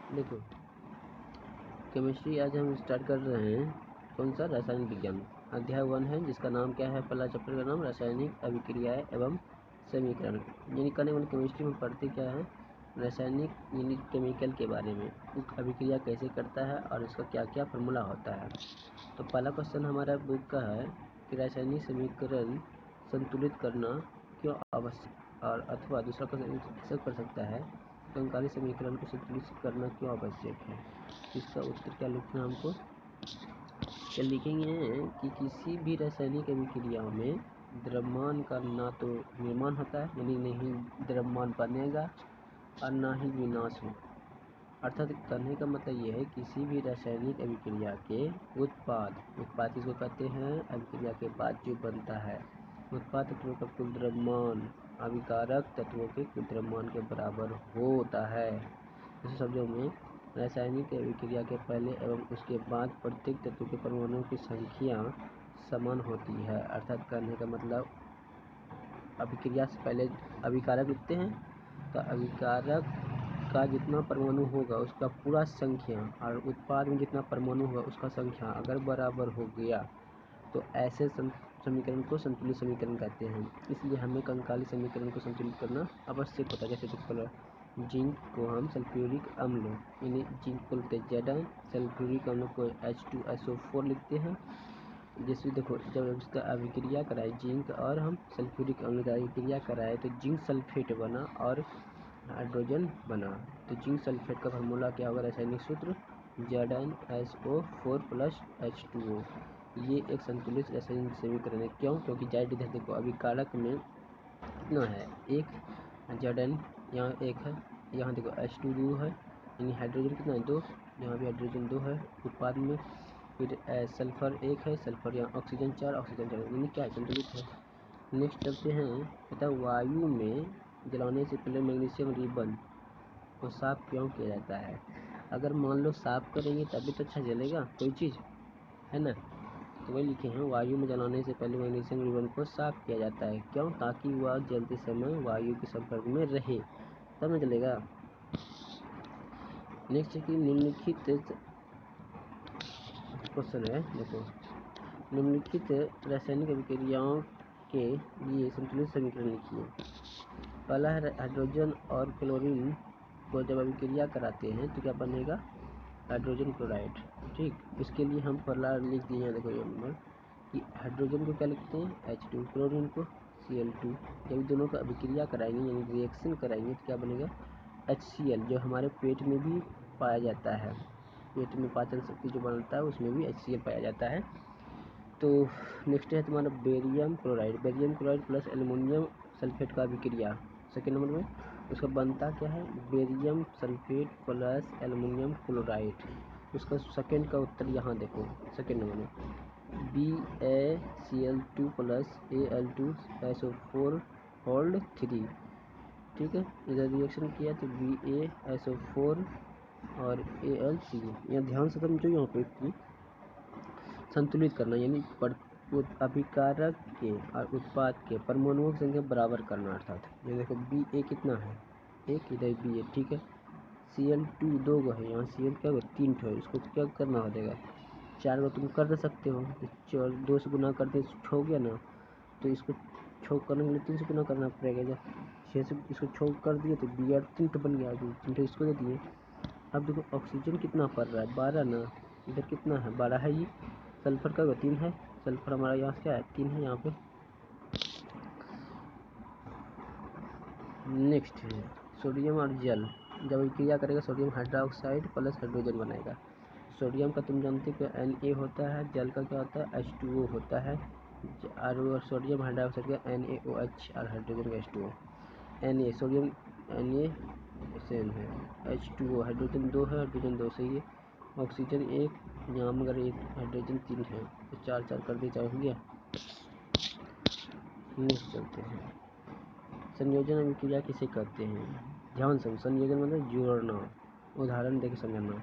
देखो केमिस्ट्री आज हम स्टार्ट कर रहे हैं। कौन सा? रासायनिक विज्ञान अध्याय 1 है, जिसका नाम क्या है? पहला चैप्टर का नाम रासायनिक अभिक्रियाएं एवं समीकरण। यानी कहने वाले केमिस्ट्री में पढ़ते क्या है? रासायनिक यानी केमिकल के बारे में, वो अभिक्रिया कैसे करता है और उसका क्या क्या फार्मूला होता है। तो पहला क्वेश्चन हमारा बुक का है कि रासायनिक समीकरण संतुलित करना क्यों आवश्यक, और अथवा दूसरा क्वेश्चन ऐसा कर सकता है कंकाली समीकरण को संतुलित करना क्यों आवश्यक है। इसका उत्तर क्या लिखना हमको? क्या लिखेंगे कि किसी भी रासायनिक अभिक्रियाओं में द्रव्यमान का ना तो निर्माण होता है, यानी नहीं द्रव्यमान बनेगा, और ना ही विनाश हो। अर्थात कहने का मतलब ये है किसी भी रासायनिक अभिक्रिया के उत्पाद किसको कहते हैं? अभिक्रिया के बाद जो बनता है उत्पाद तत्वों का कुल द्रव्यमान अभिकारक तत्वों के कुल द्रव्यमान के बराबर होता है। दूसरे शब्दों में रासायनिक अभिक्रिया के पहले एवं उसके बाद प्रत्येक तत्व के परमाणुओं की संख्या समान होती है। अर्थात कहने का मतलब अभिक्रिया से पहले अभिकारक लिखते हैं तो अभिकारक का जितना परमाणु होगा उसका पूरा संख्या और उत्पाद में जितना परमाणु होगा उसका संख्या अगर बराबर हो गया तो ऐसे समीकरण को संतुलित समीकरण कहते हैं। इसलिए हमें कंकाली समीकरण को संतुलित करना आवश्यक होता है। जैसे देखो जिंक को हम सल्फ्यूरिक अम्ल यानी जिंक को लिखते हैं Zn, सल्फ्यूरिक अम्ल को H2SO4 लिखते हैं। जैसे देखो जब इसका अभिक्रिया कराए जिंक और हम सल्फ्यूरिक अम्ल का अभिक्रिया कराए तो जिंक सल्फेट बना और हाइड्रोजन बना। तो जिंक सल्फेट का फार्मूला क्या होगा? रासायनिक सूत्र ZnSO4 + H2O। ये एक संतुलित रासायनिक समीकरण है। क्यों? क्योंकि Z इधर देखो अभिकारक में कितना है? एक Zn यहाँ एक है, यहाँ देखो H2 2 है, यानी हाइड्रोजन कितना है? 2, यहाँ भी हाइड्रोजन 2 है उत्पाद में। फिर सल्फर 1 है, सल्फर यहाँ ऑक्सीजन 4, ऑक्सीजन 4, यानी क्या है? संतुलित है। नेक्स्ट चलते हैं, कहता है वायु में जलाने से पहले मैग्नीशियम रिबन को साफ क्यों किया जाता है? अगर मान लो साफ करेंगे तभी तो अच्छा जलेगा कोई चीज़, है ना। तो वही लिखे हैं वायु में जलाने से पहले मैग्नीशियम रिबन को साफ किया जाता है। क्यों? ताकि वह जलते समय वायु के संपर्क में रहे तब न जलेगा। नेक्स्ट है कि निम्नलिखित क्वेश्चन है, देखो निम्नलिखित रासायनिक अभिक्रियाओं के लिए संतुलित समीकरण लिखिए। पहला है हाइड्रोजन और क्लोरीन को जब अभिक्रिया कराते हैं तो क्या बनेगा? Hydrogen chloride. ठीक, इसके लिए हम पहला लिख दिए हैं, देखो ये नंबर कि हाइड्रोजन को क्या लिखते हैं? H2, क्लोरीन को Cl2। जब दोनों का अभिक्रिया कराएंगे यानी रिएक्शन कराएंगे तो क्या बनेगा? HCl, जो हमारे पेट में भी पाया जाता है। पेट में पाचन शक्ति जो बनता है उसमें भी HCl पाया जाता है। तो नेक्स्ट है तुम्हारा barium chloride plus aluminium sulphate का अभिक्रिया। सेकेंड नंबर में उसका बनता क्या है? Barium sulphate plus aluminium chloride. उसका सेकेंड का उत्तर यहाँ देखो, सेकेंड नंबर में BaCl2 + Al2SO4 होल्ड 3। ठीक है, इधर रिएक्शन किया तो BaSO4 और Al3। यहाँ ध्यान से समझो, यहाँ पे संतुलित करना यानी अभिकारक के और उत्पाद के परमाणुओं की संख्या बराबर करना। अर्थात ये देखो Ba कितना है? एक, इधर Ba, ठीक है। Cl2 2 गो है, यहाँ Cl क्या होगा? 3 ठो है। इसको क्या करना हो जाएगा? 4 गो तुम कर सकते हो, तो 2 से गुना करते 6 हो गया ना, तो इसको 6 करने के लिए 3 से गुना करना पड़ेगा। जब 6 से इसको 6 कर दिए तो Br 3 ठो बन गया, 3 ठो इसको दे दिए। अब देखो ऑक्सीजन कितना पड़ रहा है? 12 ना, इधर कितना है? 12 है। ये सल्फर का 3 है, सल्फर हमारा यहाँ क्या है? 3 है यहाँ पे। नेक्स्ट है सोडियम और जल जब अभिक्रिया करेगा सोडियम हाइड्रोक्साइड प्लस हाइड्रोजन बनाएगा। सोडियम का तुम जानते हो Na होता है, जल का क्या होता है? H2O होता है, और सोडियम हाइड्रोक्साइड का NaOH और हाइड्रोजन का H2O। Na sodium Na same है, H2O हाइड्रोजन 2 है, हाइड्रोजन 2 सही है। ऑक्सीजन 1, यहाँ मगर एक हाइड्रोजन 3 है, तो 4 4 कर दे, 4 हो गया। नेक्स्ट चलते हैं, संयोजन अभिक्रिया किसे कहते हैं? ध्यान से, संयोजन मतलब जोड़ना। उदाहरण देकर समझना।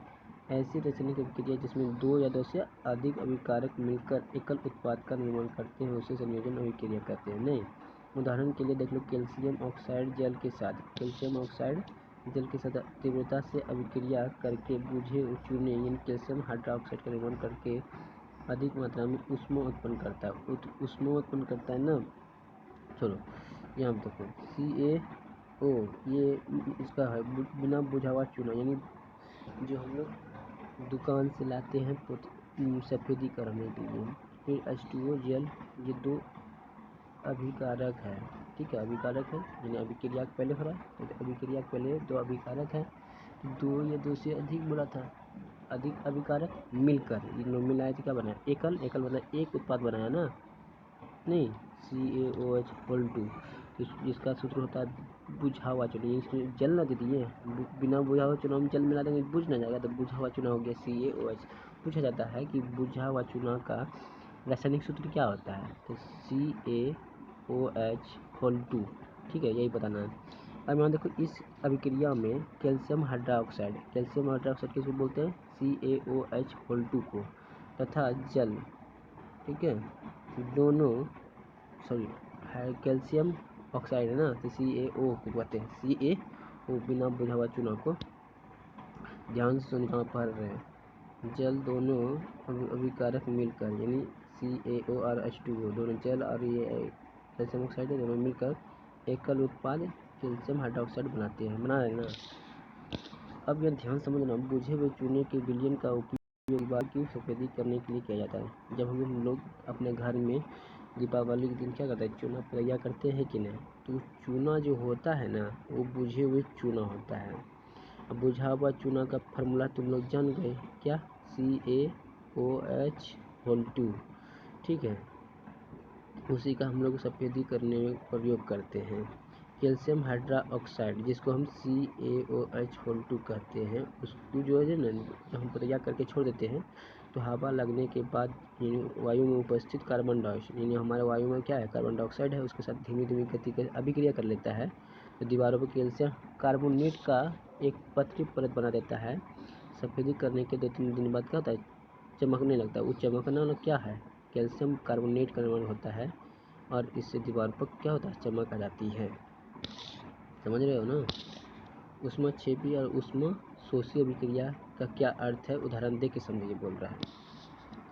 ऐसी रासायनिक अभिक्रिया जिसमें 2 या 2 से अधिक अभिकारक मिलकर एकल उत्पाद का निर्माण करते हैं उसे संयोजन अभिक्रिया कहते हैं। नहीं, उदाहरण के लिए देख लो कैल्शियम ऑक्साइड जल के साथ, कैल्शियम ऑक्साइड जल के साथ तीव्रता से अभिक्रिया करके बुझे चूने यानी कैल्शियम हाइड्रोक्साइड का निर्माण करके अधिक मात्रा में ऊष्मा उत्पन्न करता है। ऊष्मा उत्पन्न करता है ना। चलो यहाँ देखो CaO ये इसका है बिना बुझा हुआ चूना, यानी जो हम लोग दुकान से लाते हैं सफ़ेदी करने के लिए। फिर H2O जल, ये दो अभिकारक है, ठीक है, अभिकारक है, यानी अभिक्रिया पहले हो रहा है, तो अभिक्रिया पहले दो अभिकारक है, दो या दो से अधिक बोला था, अधिक अभिकारक मिलकर इन लोग मिलाए तो क्या बनाया, एकल बनाया, एक उत्पाद बनाया ना, नहीं CaOH होल 2, जिसका सूत्र होता है बुझा हुआ चूना। इसमें जल ना दे दिए, बिना बुझा हुआ चूना में जल मिला देंगे बुझ ना जाएगा, तो बुझा हुआ चूना हो गया CaOH। पूछा जाता है कि बुझा हुआ चूना का रासायनिक सूत्र क्या होता है, तो CaOH होल 2, ठीक है, यही बताना है। अब यहाँ देखो इस अभिक्रिया में कैल्शियम हाइड्रोक्साइड किसको बोलते हैं, CaOH होल 2 को, तथा जल, ठीक है, दोनों सॉरी कैल्शियम ऑक्साइड है ना, तो CaO को कहते हैं, CaO बिना बुझा हुआ चूना को, ध्यान से सुनिए, पढ़ रहे हैं, जल दोनों अभिकारक मिलकर यानी CaO और H2O दोनों जल और ये कैल्शियम ऑक्साइड दोनों मिलकर एकल उत्पाद कैल्शियम हाइड्रोक्साइड बनाते हैं, बना रहे ना। अब यह ध्यान समझना, बुझे हुए चूने के विलयन का उपयोग दीवार की सफेदी करने के लिए किया जाता है। जब हम लोग अपने घर में दीपावली के दिन क्या करते हैं, चूना तैयार करते हैं कि नहीं, तो चूना जो होता है ना वो बुझे हुए चूना होता है। अब बुझा हुआ चूना का फार्मूला तुम लोग जान गए क्या, CaOH होल 2, ठीक है, उसी का हम लोग सफेदी करने में प्रयोग करते हैं। कैल्शियम हाइड्रोक्साइड जिसको हम CaOH होल 2 कहते हैं, उसको जो है ना जब हम तैयार करके छोड़ देते हैं तो हवा लगने के बाद वायु में उपस्थित कार्बन डाइऑक्साइड, यानी हमारे वायु में क्या है, कार्बन डाइऑक्साइड है, उसके साथ धीमी धीमी गति से अभिक्रिया कर लेता है, तो दीवारों पर कैल्शियम कार्बोनेट का एक पतली परत बना देता है। सफेदी करने के 2-3 दिन बाद क्या होता है, चमकने लगता है। वो चमकना वाला क्या है, कैल्शियम कार्बोनेट का निर्माण होता है, और इससे दीवार पर क्या होता है, चमक आ जाती है। समझ रहे हो ना। ऊष्मक्षेपी और ऊष्मा शोषी अभिक्रिया का क्या अर्थ है, उदाहरण दे के समझिए, बोल रहा है।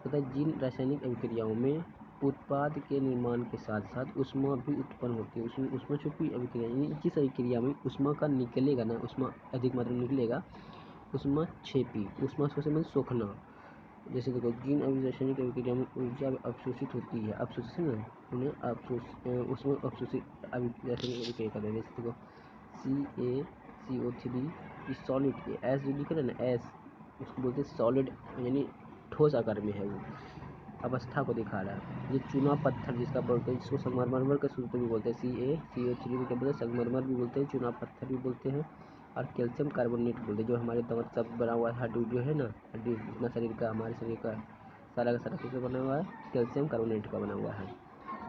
तथा जिन रासायनिक अभिक्रियाओं में उत्पाद के निर्माण के साथ साथ ऊष्मा भी उत्पन्न होती है, उसमें ऊष्मक्षेपी अभिक्रिया, यानी जिस अभिक्रिया में ऊष्मा का निकलेगा ना, ऊष्मा अधिक मात्रा में निकलेगा, ऊष्मक्षेपी, ऊष्मा शोषण में सोखना। जैसे देखो जिन रासायनिक अभिक्रिया में ऊर्जा अवशोषित होती है, अवशोषण उन्हें उसमें अवशोषित रासायनिक अभिक्रिया कहते हैं। जैसे देखो CaCO3 इस सॉलिड के एस जो लिख रहे हैं ना, एस उसको बोलते हैं सॉलिड, यानी ठोस आकार में है, वो अवस्था को दिखा रहा है। ये चूना पत्थर जिसका बोलते हैं, जिसको संगमरमर का सूत्र भी बोलते हैं, CaCO3 को क्या बोलते हैं, संगमरमर भी बोलते हैं, चूना पत्थर भी बोलते हैं, और कैल्शियम कार्बोनेट बोलते हैं, जो हमारे दांत सब बना हुआ है, हड्डी जो है ना, हड्डी जितना शरीर का, हमारे शरीर का सारा का सारा किसका बना हुआ है, कैल्शियम कार्बोनेट का बना हुआ है।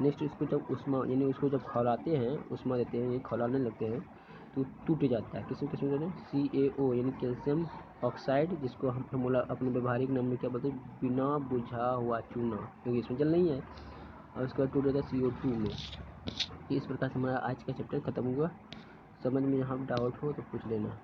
नेक्स्ट इसको जब उष्मा, यानी उसको जब खौलाते हैं, उष्मा देते हैं, ये खौलाने लगते हैं तो टूट जाता है। किसी किस्म कहते हैं CaO यानी कैल्शियम ऑक्साइड, जिसको हम फॉर्मूला अपने व्यवहारिक नाम में क्या बोलते हैं, बिना बुझा हुआ चूना, क्योंकि इसमें जल नहीं है, और उसके बाद टूट जाता है CO2 में। इस प्रकार से हमारा आज का चैप्टर खत्म हुआ। समझ में यहाँ डाउट हो तो पूछ लेना।